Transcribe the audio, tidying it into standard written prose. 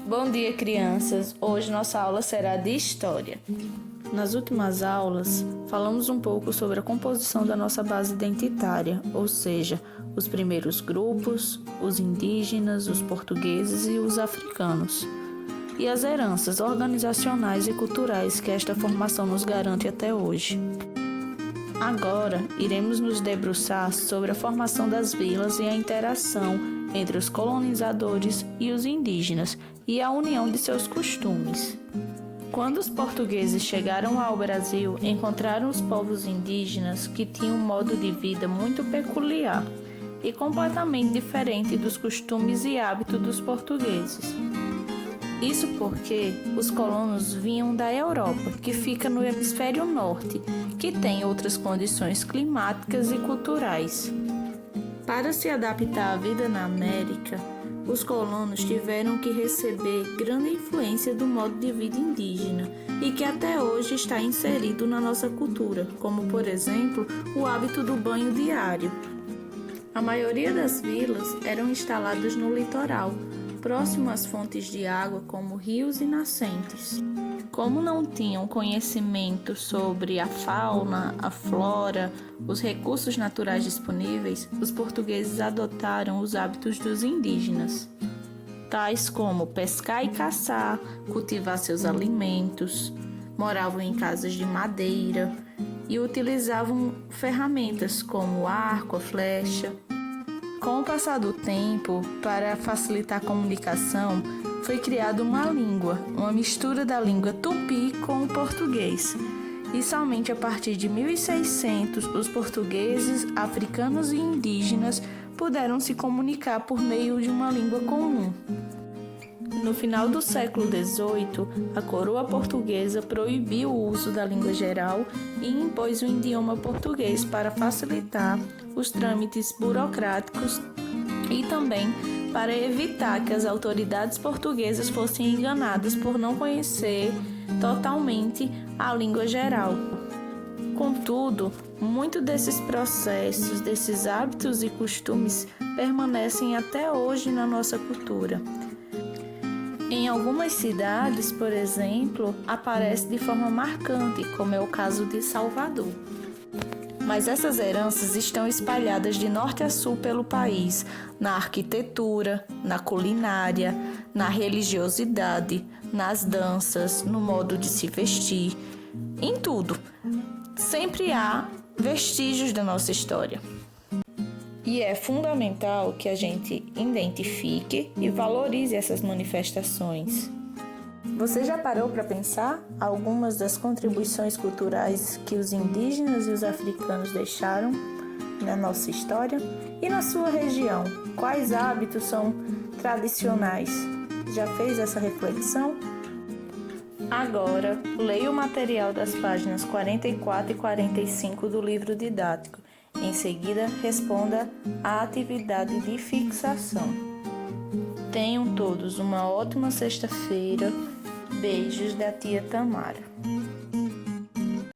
Bom dia, crianças! Hoje nossa aula será de História. Nas últimas aulas, falamos um pouco sobre a composição da nossa base identitária, ou seja, os primeiros grupos, os indígenas, os portugueses e os africanos, e as heranças organizacionais e culturais que esta formação nos garante até hoje. Agora, iremos nos debruçar sobre a formação das vilas e a interação entre os colonizadores e os indígenas e a união de seus costumes. Quando os portugueses chegaram ao Brasil, encontraram os povos indígenas que tinham um modo de vida muito peculiar e completamente diferente dos costumes e hábitos dos portugueses. Isso porque os colonos vinham da Europa, que fica no hemisfério norte, que tem outras condições climáticas e culturais. Para se adaptar à vida na América, os colonos tiveram que receber grande influência do modo de vida indígena e que até hoje está inserido na nossa cultura, como, por exemplo, o hábito do banho diário. A maioria das vilas eram instaladas no litoral, próximo às fontes de água como rios e nascentes. Como não tinham conhecimento sobre a fauna, a flora, os recursos naturais disponíveis, os portugueses adotaram os hábitos dos indígenas, tais como pescar e caçar, cultivar seus alimentos, moravam em casas de madeira e utilizavam ferramentas como o arco, a flecha. Com o passar do tempo, para facilitar a comunicação, foi criada uma língua, uma mistura da língua tupi com o português. E somente a partir de 1600, os portugueses, africanos e indígenas puderam se comunicar por meio de uma língua comum. No final do século XVIII, a coroa portuguesa proibiu o uso da língua geral e impôs o idioma português para facilitar os trâmites burocráticos e também para evitar que as autoridades portuguesas fossem enganadas por não conhecer totalmente a língua geral. Contudo, muitos desses processos, desses hábitos e costumes permanecem até hoje na nossa cultura. Em algumas cidades, por exemplo, aparece de forma marcante, como é o caso de Salvador. Mas essas heranças estão espalhadas de norte a sul pelo país, na arquitetura, na culinária, na religiosidade, nas danças, no modo de se vestir, em tudo. Sempre há vestígios da nossa história. E é fundamental que a gente identifique e valorize essas manifestações. Você já parou para pensar algumas das contribuições culturais que os indígenas e os africanos deixaram na nossa história? E na sua região, quais hábitos são tradicionais? Já fez essa reflexão? Agora, leia o material das páginas 44 e 45 do livro didático. Em seguida, responda à atividade de fixação. Tenham todos uma ótima sexta-feira. Beijos da tia Tamara.